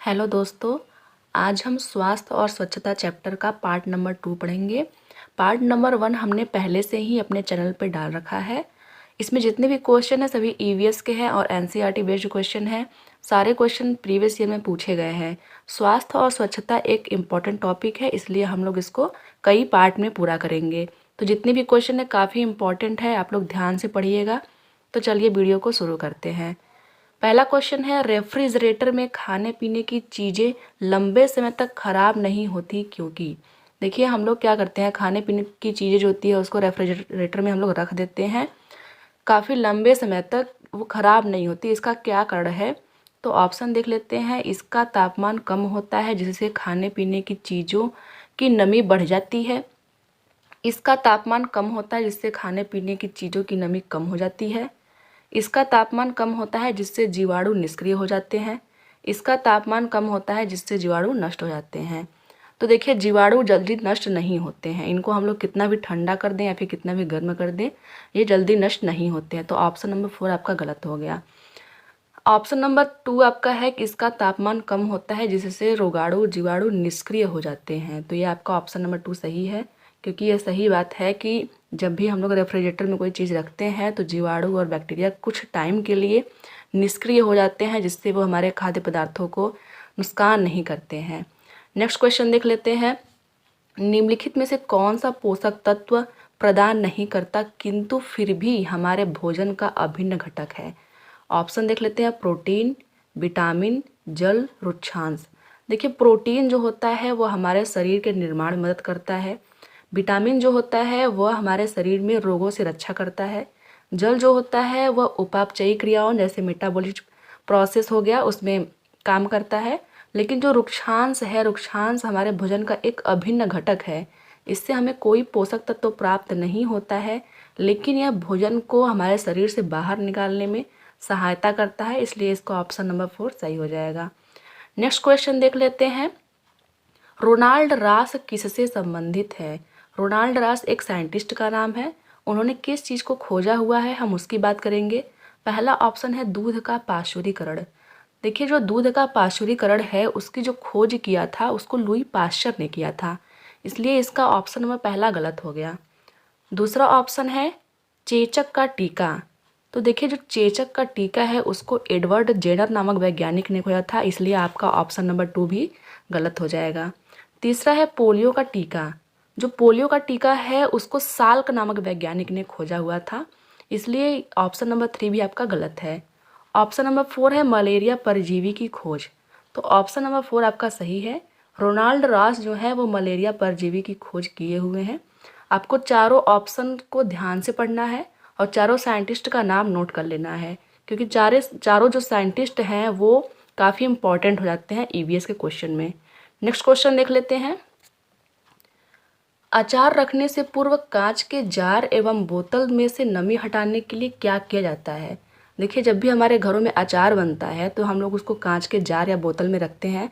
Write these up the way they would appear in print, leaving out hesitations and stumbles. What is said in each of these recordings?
Hello दोस्तों। आज हम स्वास्थ्य और स्वच्छता चैप्टर का पार्ट नंबर 2 पढ़ेंगे। पार्ट नंबर 1 हमने पहले से ही अपने चैनल पर डाल रखा है। इसमें जितने भी क्वेश्चन हैं सभी ईवीएस के हैं और एनसीईआरटी बेस्ड क्वेश्चन हैं। सारे क्वेश्चन प्रीवियस ईयर में पूछे गए हैं। स्वास्थ्य और स्वच्छता एक इम्पॉर्टेंट टॉपिक है, इसलिए हम लोग इसको कई पार्ट में पूरा करेंगे। तो जितने भी क्वेश्चन है काफ़ी इम्पॉर्टेंट है, आप लोग ध्यान से पढ़िएगा। तो चलिए वीडियो को शुरू करते हैं। पहला क्वेश्चन है, रेफ्रिजरेटर में खाने पीने की चीज़ें लंबे समय तक खराब नहीं होती क्योंकि। देखिए हम लोग क्या करते हैं, खाने पीने की चीज़ें जो होती है उसको रेफ्रिजरेटर में हम लोग रख देते हैं, काफ़ी लंबे समय तक वो खराब नहीं होती। इसका क्या कारण है? तो ऑप्शन देख लेते हैं। इसका तापमान कम होता है जिससे खाने पीने की चीज़ों की नमी बढ़ जाती है। इसका तापमान कम होता है जिससे खाने पीने की चीज़ों की नमी कम हो जाती है। इसका तापमान कम होता है जिससे जीवाणु निष्क्रिय हो जाते हैं। इसका तापमान कम होता है जिससे जीवाणु नष्ट हो जाते हैं। तो देखिए जीवाणु जल्दी नष्ट नहीं होते हैं, इनको हम लोग कितना भी ठंडा कर दें या फिर कितना भी गर्म कर दें ये जल्दी नष्ट नहीं होते हैं। तो ऑप्शन नंबर 4 आपका गलत हो गया। ऑप्शन नंबर 2 आपका है कि इसका तापमान कम होता है जिससे रोगाणु जीवाणु निष्क्रिय हो जाते हैं। तो ये आपका ऑप्शन नंबर 2 सही है, क्योंकि ये सही बात है कि जब भी हम लोग रेफ्रिजरेटर में कोई चीज़ रखते हैं तो जीवाणु और बैक्टीरिया कुछ टाइम के लिए निष्क्रिय हो जाते हैं, जिससे वो हमारे खाद्य पदार्थों को नुकसान नहीं करते हैं। नेक्स्ट क्वेश्चन देख लेते हैं। निम्नलिखित में से कौन सा पोषक तत्व प्रदान नहीं करता किंतु फिर भी हमारे भोजन का अभिन्न घटक है? ऑप्शन देख लेते हैं। प्रोटीन, विटामिन, जल, रुक्षांश। देखिए प्रोटीन जो होता है वो हमारे शरीर के निर्माण में मदद करता है। विटामिन जो होता है वह हमारे शरीर में रोगों से रक्षा करता है। जल जो होता है वह उपापचयी क्रियाओं जैसे मेटाबॉलिक प्रोसेस हो गया उसमें काम करता है। लेकिन जो रुक्षांश है, रुक्षांश हमारे भोजन का एक अभिन्न घटक है। इससे हमें कोई पोषक तत्व तो प्राप्त नहीं होता है, लेकिन यह भोजन को हमारे शरीर से बाहर निकालने में सहायता करता है, इसलिए इसका ऑप्शन नंबर 4 सही हो जाएगा। नेक्स्ट क्वेश्चन देख लेते हैं। रोनाल्ड रास किससे संबंधित है? रोनाल्ड रास एक साइंटिस्ट का नाम है। उन्होंने किस चीज़ को खोजा हुआ है हम उसकी बात करेंगे। पहला ऑप्शन है दूध का पाश्चुरीकरण। देखिए जो दूध का पाश्चुरीकरण है उसकी जो खोज किया था उसको लुई पाश्चर ने किया था, इसलिए इसका ऑप्शन नंबर पहला गलत हो गया। दूसरा ऑप्शन है चेचक का टीका। तो देखिए जो चेचक का टीका है उसको एडवर्ड जेनर नामक वैज्ञानिक ने खोजा था, इसलिए आपका ऑप्शन नंबर 2 भी गलत हो जाएगा। तीसरा है पोलियो का टीका। जो पोलियो का टीका है उसको साल्क नामक वैज्ञानिक ने खोजा हुआ था, इसलिए ऑप्शन नंबर 3 भी आपका गलत है। ऑप्शन नंबर 4 है मलेरिया परजीवी की खोज। तो ऑप्शन नंबर 4 आपका सही है। रोनाल्ड रॉस जो है वो मलेरिया परजीवी की खोज किए हुए हैं। आपको चारों ऑप्शन को ध्यान से पढ़ना है और चारों साइंटिस्ट का नाम नोट कर लेना है, क्योंकि चारों जो साइंटिस्ट हैं वो काफ़ी इंपॉर्टेंट हो जाते हैं ईवीएस के क्वेश्चन में। नेक्स्ट क्वेश्चन देख लेते हैं। अचार रखने से पूर्व कांच के जार एवं बोतल में से नमी हटाने के लिए क्या किया जाता है? देखिए जब भी हमारे घरों में अचार बनता है तो हम लोग उसको कांच के जार या बोतल में रखते हैं।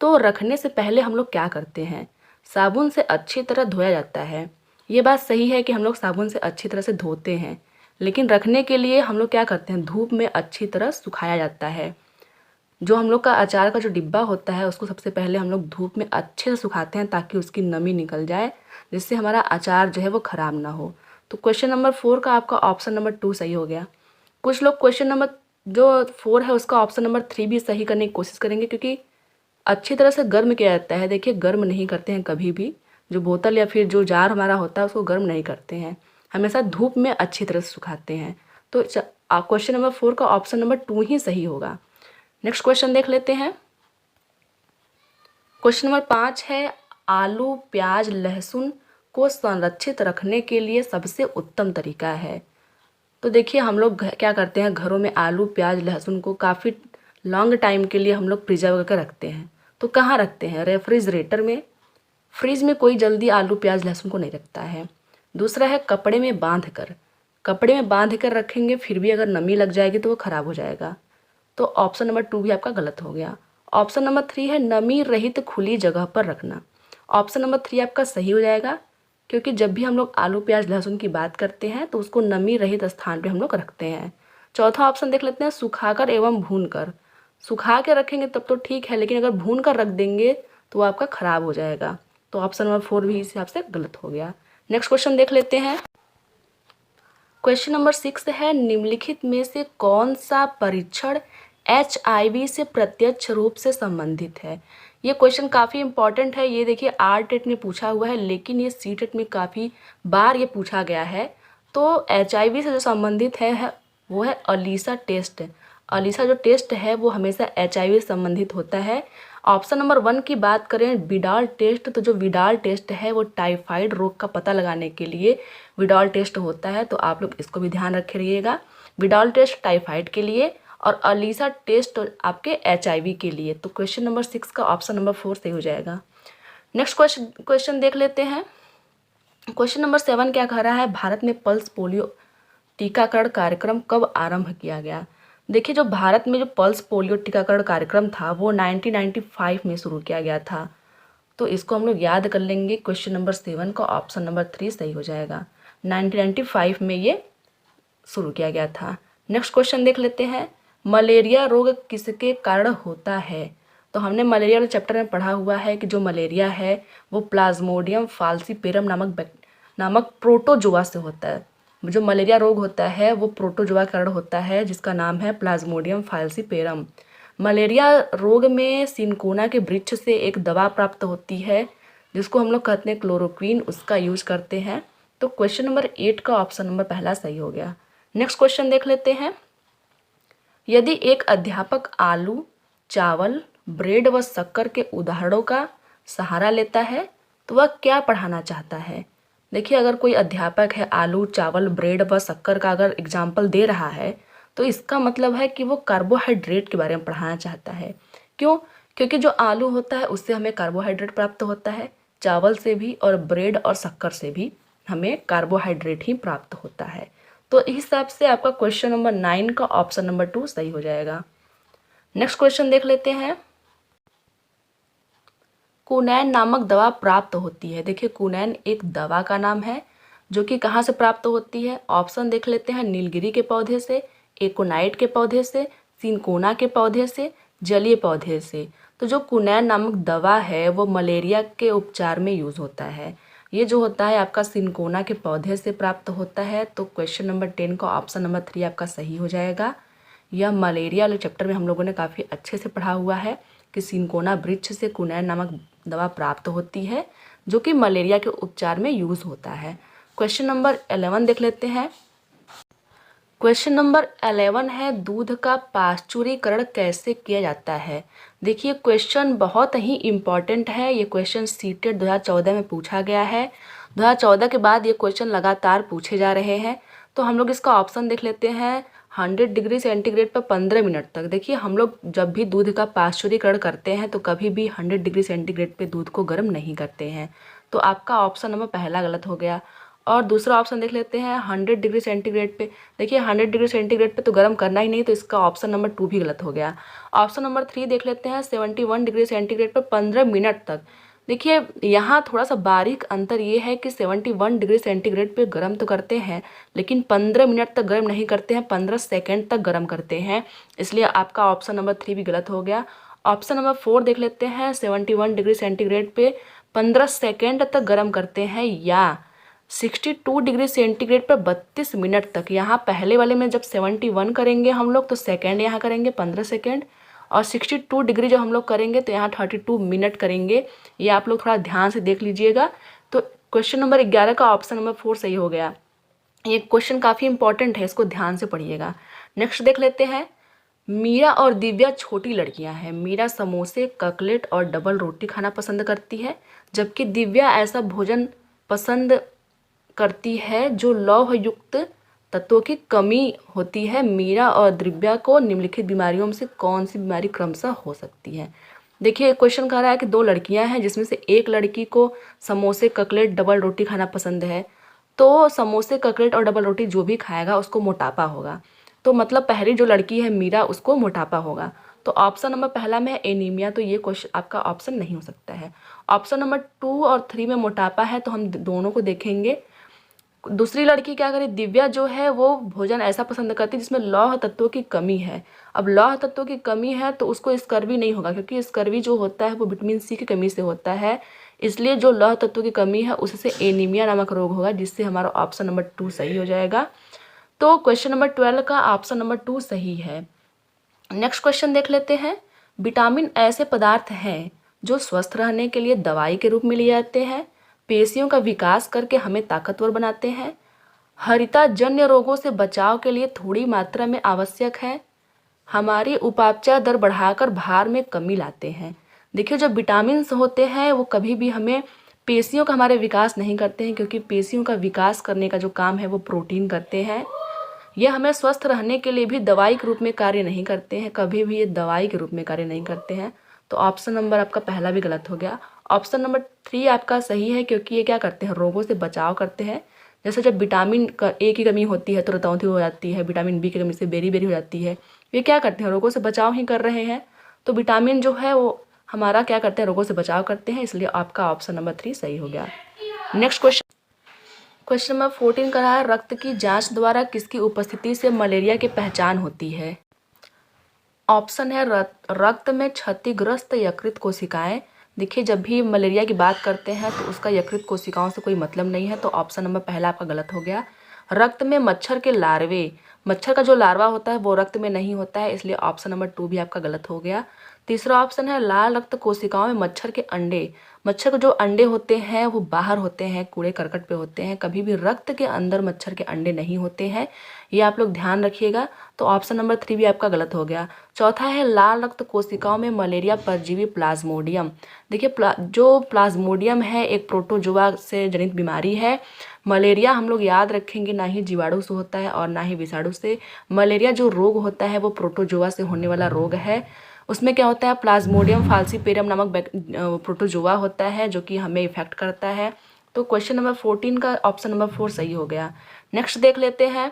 तो रखने से पहले हम लोग क्या करते हैं, साबुन से अच्छी तरह धोया जाता है। ये बात सही है कि हम लोग साबुन से अच्छी तरह से धोते हैं, लेकिन रखने के लिए हम लोग क्या करते हैं, धूप में अच्छी तरह सुखाया जाता है। जो हम लोग का अचार का जो डिब्बा होता है उसको सबसे पहले हम लोग धूप में अच्छे से सुखाते हैं ताकि उसकी नमी निकल जाए, जिससे हमारा अचार जो है वो ख़राब ना हो। तो क्वेश्चन नंबर 4 का आपका ऑप्शन नंबर 2 सही हो गया। कुछ लोग क्वेश्चन नंबर जो 4 है उसका ऑप्शन नंबर 3 भी सही करने की कोशिश करेंगे, क्योंकि अच्छी तरह से गर्म किया जाता है। देखिए गर्म नहीं करते हैं कभी भी, जो बोतल या फिर जो जार हमारा होता है उसको गर्म नहीं करते हैं, हमेशा धूप में अच्छी तरह से सुखाते हैं। तो क्वेश्चन नंबर 4 का ऑप्शन नंबर 2 ही सही होगा। नेक्स्ट क्वेश्चन देख लेते हैं। क्वेश्चन नंबर 5 है, आलू प्याज लहसुन को संरक्षित रखने के लिए सबसे उत्तम तरीका है। तो देखिए हम लोग क्या करते हैं, घरों में आलू प्याज लहसुन को काफ़ी लॉन्ग टाइम के लिए हम लोग प्रिजर्व करके रखते हैं। तो कहाँ रखते हैं, रेफ्रिजरेटर में। फ्रिज में कोई जल्दी आलू प्याज लहसुन को नहीं रखता है। दूसरा है कपड़े में बांध कर। कपड़े में बांध कर रखेंगे फिर भी अगर नमी लग जाएगी तो वो ख़राब हो जाएगा। तो ऑप्शन नंबर 2 भी आपका गलत हो गया। ऑप्शन नंबर 3 है नमी रहित खुली जगह पर रखना। ऑप्शन नंबर 3 आपका सही हो जाएगा, क्योंकि जब भी हम लोग आलू प्याज लहसुन की बात करते हैं तो उसको नमी रहित स्थान पे हम लोग रखते हैं। चौथा ऑप्शन देख लेते हैं, सुखाकर एवं भूनकर। सुखा के रखेंगे तब तो ठीक है, लेकिन अगर भून कर रख देंगे तो वो आपका ख़राब हो जाएगा। तो ऑप्शन नंबर 4 भी इस हिसाब से गलत हो गया। नेक्स्ट क्वेश्चन देख लेते हैं। क्वेश्चन नंबर 6 है, निम्नलिखित में से कौन सा परीक्षण HIV से प्रत्यक्ष रूप से संबंधित है। ये क्वेश्चन काफ़ी इंपॉर्टेंट है। ये देखिए आरटेट में पूछा हुआ है, लेकिन ये सीटेट में काफ़ी बार ये पूछा गया है। तो HIV से जो संबंधित है वो है अलीसा टेस्ट। अलीसा जो टेस्ट है वो हमेशा HIV से संबंधित होता है। ऑप्शन नंबर 1 की बात करें विडाल टेस्ट, तो जो विडाल टेस्ट है वो टाइफाइड रोग का पता लगाने के लिए विडाल टेस्ट होता है। तो आप लोग इसको भी ध्यान रखे रहिएगा। विडाल टेस्ट टाइफाइड के लिए और अलीसा टेस्ट आपके HIV के लिए। तो क्वेश्चन नंबर 6 का ऑप्शन नंबर 4 सही हो जाएगा। नेक्स्ट क्वेश्चन देख लेते हैं। क्वेश्चन नंबर 7 क्या कह रहा है, भारत में पल्स पोलियो टीकाकरण कार्यक्रम कब आरंभ किया गया। देखिए जो भारत में जो पल्स पोलियो टीकाकरण कार्यक्रम था वो 1995 में शुरू किया गया था। तो इसको हम लोग याद कर लेंगे। क्वेश्चन नंबर 7 का ऑप्शन नंबर 3 सही हो जाएगा। 1995 में ये शुरू किया गया था। नेक्स्ट क्वेश्चन देख लेते हैं, मलेरिया रोग किसके कारण होता है। तो हमने मलेरिया वाले चैप्टर में पढ़ा हुआ है कि जो मलेरिया है वो प्लाज्मोडियम फाल्सीपेरम नामक प्रोटोजोआ से होता है। जो मलेरिया रोग होता है वो प्रोटोजोआ के कारण होता है, जिसका नाम है प्लाज्मोडियम फाल्सीपेरम। मलेरिया रोग में सिनकोना के वृक्ष से एक दवा प्राप्त होती है जिसको हम लोग कहते हैं क्लोरोक्वीन, उसका यूज करते हैं। तो क्वेश्चन नंबर 8 का ऑप्शन नंबर पहला सही हो गया। नेक्स्ट क्वेश्चन देख लेते हैं, यदि एक अध्यापक आलू, चावल, ब्रेड व शक्कर के उदाहरणों का सहारा लेता है तो वह क्या पढ़ाना चाहता है। देखिए अगर कोई अध्यापक है आलू, चावल, ब्रेड व शक्कर का अगर एग्जाम्पल दे रहा है तो इसका मतलब है कि वो कार्बोहाइड्रेट के बारे में पढ़ाना चाहता है। क्यों? क्योंकि जो आलू होता है उससे हमें कार्बोहाइड्रेट प्राप्त होता है, चावल से भी और ब्रेड और शक्कर से भी हमें कार्बोहाइड्रेट ही प्राप्त होता है। तो इस हिसाब से आपका क्वेश्चन नंबर 9 का ऑप्शन नंबर 2 सही हो जाएगा। नेक्स्ट क्वेश्चन देख लेते हैं, कुनैन नामक दवा प्राप्त होती है। देखिए कुनैन एक दवा का नाम है जो कि कहाँ से प्राप्त होती है। ऑप्शन देख लेते हैं, नीलगिरी के पौधे से, एकोनाइट के पौधे से, सिनकोना के पौधे से, जलीय पौधे से। तो जो कुनैन नामक दवा है वो मलेरिया के उपचार में यूज़ होता है। ये जो होता है आपका सिनकोना के पौधे से प्राप्त होता है। तो क्वेश्चन नंबर 10 का ऑप्शन नंबर 3 आपका सही हो जाएगा। यह मलेरिया वाले चैप्टर में हम लोगों ने काफ़ी अच्छे से पढ़ा हुआ है कि सिनकोना वृक्ष से कुनैन नामक दवा प्राप्त होती है जो कि मलेरिया के उपचार में यूज़ होता है। क्वेश्चन नंबर 11 देख लेते हैं। क्वेश्चन नंबर 11 है, दूध का पाश्चुरीकरण कैसे किया जाता है। देखिए क्वेश्चन बहुत ही इम्पॉर्टेंट है। ये क्वेश्चन सीटेट 2014 में पूछा गया है। 2014 के बाद ये क्वेश्चन लगातार पूछे जा रहे हैं। तो हम लोग इसका ऑप्शन देख लेते हैं, 100 डिग्री सेंटीग्रेड पर 15 मिनट तक। देखिए हम लोग जब भी दूध का पाश्चुरीकरण करते हैं तो कभी भी 100 डिग्री सेंटीग्रेड पे दूध को गर्म नहीं करते हैं। तो आपका ऑप्शन नंबर पहला गलत हो गया। और दूसरा ऑप्शन देख लेते हैं 100 डिग्री सेंटीग्रेड पे। देखिए 100 डिग्री सेंटीग्रेड पे तो गर्म करना ही नहीं, तो इसका ऑप्शन नंबर 2 भी गलत हो गया। ऑप्शन नंबर 3 देख लेते हैं, 71 डिग्री सेंटीग्रेड पर 15 मिनट तक। देखिए यहाँ थोड़ा सा बारीक अंतर ये है कि 71 डिग्री सेंटीग्रेड पे गर्म तो करते हैं लेकिन 15 मिनट तक गर्म नहीं करते हैं, 15 सेकेंड तक गर्म करते हैं। इसलिए आपका ऑप्शन नंबर 3 भी गलत हो गया। ऑप्शन नंबर 4 देख लेते हैं, 71 डिग्री सेंटीग्रेड पे 15 सेकेंड तक गर्म करते हैं या 62 डिग्री सेंटीग्रेड पर 32 मिनट तक। यहाँ पहले वाले में जब 71 करेंगे हम लोग तो सेकेंड यहाँ करेंगे 15 सेकेंड, और 62 डिग्री जब हम लोग करेंगे तो यहाँ 32 मिनट करेंगे। ये आप लोग थोड़ा ध्यान से देख लीजिएगा। तो क्वेश्चन नंबर 11 का ऑप्शन नंबर 4 सही हो गया। ये क्वेश्चन काफ़ी इंपॉर्टेंट है, इसको ध्यान से पढ़िएगा। नेक्स्ट देख लेते हैं, मीरा और दिव्या छोटी लड़कियां हैं। मीरा समोसे, ककलेट और डबल रोटी खाना पसंद करती है जबकि दिव्या ऐसा भोजन पसंद करती है जो लौह युक्त तत्वों की कमी होती है। मीरा और दिव्या को निम्नलिखित बीमारियों में से कौन सी बीमारी क्रमशः हो सकती है। देखिए क्वेश्चन कह रहा है कि 2 लड़कियां हैं जिसमें से एक लड़की को समोसे, ककलेट, डबल रोटी खाना पसंद है। तो समोसे, ककलेट और डबल रोटी जो भी खाएगा उसको मोटापा होगा। तो मतलब पहली जो लड़की है मीरा उसको मोटापा होगा। तो ऑप्शन नंबर पहला में है एनीमिया, तो ये क्वेश्चन आपका ऑप्शन नहीं हो सकता है। ऑप्शन नंबर 2 और 3 में मोटापा है तो हम दोनों को देखेंगे। दूसरी लड़की क्या करे, दिव्या जो है वो भोजन ऐसा पसंद करती है जिसमें लौह तत्वों की कमी है। अब लौह तत्वों की कमी है तो उसको स्कर्वी नहीं होगा, क्योंकि स्कर्वी जो होता है वो विटामिन सी की कमी से होता है। इसलिए जो लौह तत्वों की कमी है उससे एनीमिया नामक रोग होगा, जिससे हमारा ऑप्शन नंबर 2 सही हो जाएगा। तो क्वेश्चन नंबर 12 का ऑप्शन नंबर 2 सही है। नेक्स्ट क्वेश्चन देख लेते हैं। विटामिन ऐसे पदार्थ हैं जो स्वस्थ रहने के लिए दवाई के रूप में लिए जाते हैं, पेशियों का विकास करके हमें ताकतवर बनाते हैं, हरिताजन्य रोगों से बचाव के लिए थोड़ी मात्रा में आवश्यक है, हमारी उपापचय दर बढ़ाकर भार में कमी लाते हैं। देखिए, जो विटामिन्स होते हैं वो कभी भी हमें पेशियों का हमारे विकास नहीं करते हैं, क्योंकि पेशियों का विकास करने का जो काम है वो प्रोटीन करते हैं। ये हमें स्वस्थ रहने के लिए भी दवाई के रूप में कार्य नहीं करते हैं, कभी भी ये दवाई के रूप में कार्य नहीं करते हैं। तो ऑप्शन नंबर आपका पहला भी गलत हो गया। ऑप्शन नंबर 3 आपका सही है, क्योंकि ये क्या करते हैं, रोगों से बचाव करते हैं। जैसे जब विटामिन ए की कमी होती है तो रतौंधी हो जाती है, विटामिन बी की कमी से बेरी बेरी हो जाती है। ये क्या करते हैं, रोगों से बचाव ही कर रहे हैं। तो विटामिन जो है वो हमारा क्या करते हैं, रोगों से बचाव करते हैं, इसलिए आपका ऑप्शन नंबर 3 सही हो गया। नेक्स्ट क्वेश्चन नंबर 14 का है, रक्त की जांच द्वारा किसकी उपस्थिति से मलेरिया की पहचान होती है। ऑप्शन है रक्त में क्षतिग्रस्त यकृत कोशिकाएं। देखिए, जब भी मलेरिया की बात करते हैं तो उसका यकृत कोशिकाओं से कोई मतलब नहीं है, तो ऑप्शन नंबर पहला आपका गलत हो गया। रक्त में मच्छर के लार्वे, मच्छर का जो लार्वा होता है वो रक्त में नहीं होता है, इसलिए ऑप्शन नंबर 2 भी आपका गलत हो गया। तीसरा ऑप्शन है लाल रक्त कोशिकाओं में मच्छर के अंडे। मच्छर के जो अंडे होते हैं वो बाहर होते हैं, कूड़े करकट पे होते हैं, कभी भी रक्त के अंदर मच्छर के अंडे नहीं होते हैं, ये आप लोग ध्यान रखिएगा। तो ऑप्शन नंबर 3 भी आपका गलत हो गया। चौथा है लाल रक्त कोशिकाओं में मलेरिया परजीवी प्लाज्मोडियम। देखिए, जो प्लाज्मोडियम है एक प्रोटोजोआ से जनित बीमारी है। मलेरिया हम लोग याद रखेंगे ना ही जीवाणु से होता है और ना ही विषाणु से। मलेरिया जो रोग होता है वो प्रोटोजोआ से होने वाला रोग है। उसमें क्या होता है, प्लाज्मोडियम फाल्सीपेरम नामक प्रोटोजोआ होता है जो कि हमें इफेक्ट करता है। तो क्वेश्चन नंबर 14 का ऑप्शन नंबर 4 सही हो गया। नेक्स्ट देख लेते हैं,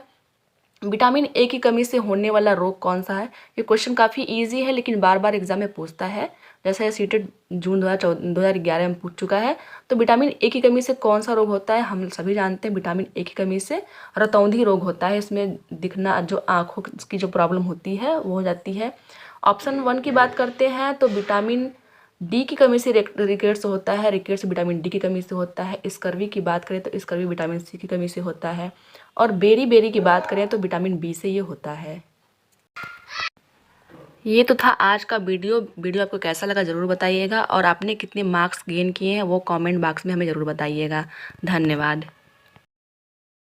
विटामिन ए की कमी से होने वाला रोग कौन सा है। ये क्वेश्चन काफ़ी इजी है लेकिन बार बार एग्जाम में पूछता है, जैसे सीटेट जून 2011 में पूछ चुका है। तो विटामिन ए की कमी से कौन सा रोग होता है, हम सभी जानते हैं विटामिन ए की कमी से रतौंधी रोग होता है। इसमें दिखना, जो आँखों की जो प्रॉब्लम होती है वो हो जाती है। ऑप्शन 1 की बात करते हैं तो विटामिन डी की कमी से रिकेट्स होता है, रिकेट्स विटामिन डी की कमी से होता है। स्कर्वी की बात करें तो स्कर्वी विटामिन सी की कमी से होता है। और बेरी बेरी की बात करें तो विटामिन बी से ये होता है। ये तो था आज का वीडियो आपको कैसा लगा ज़रूर बताइएगा, और आपने कितने मार्क्स गेन किए हैं वो कमेंट बॉक्स में हमें ज़रूर बताइएगा। धन्यवाद।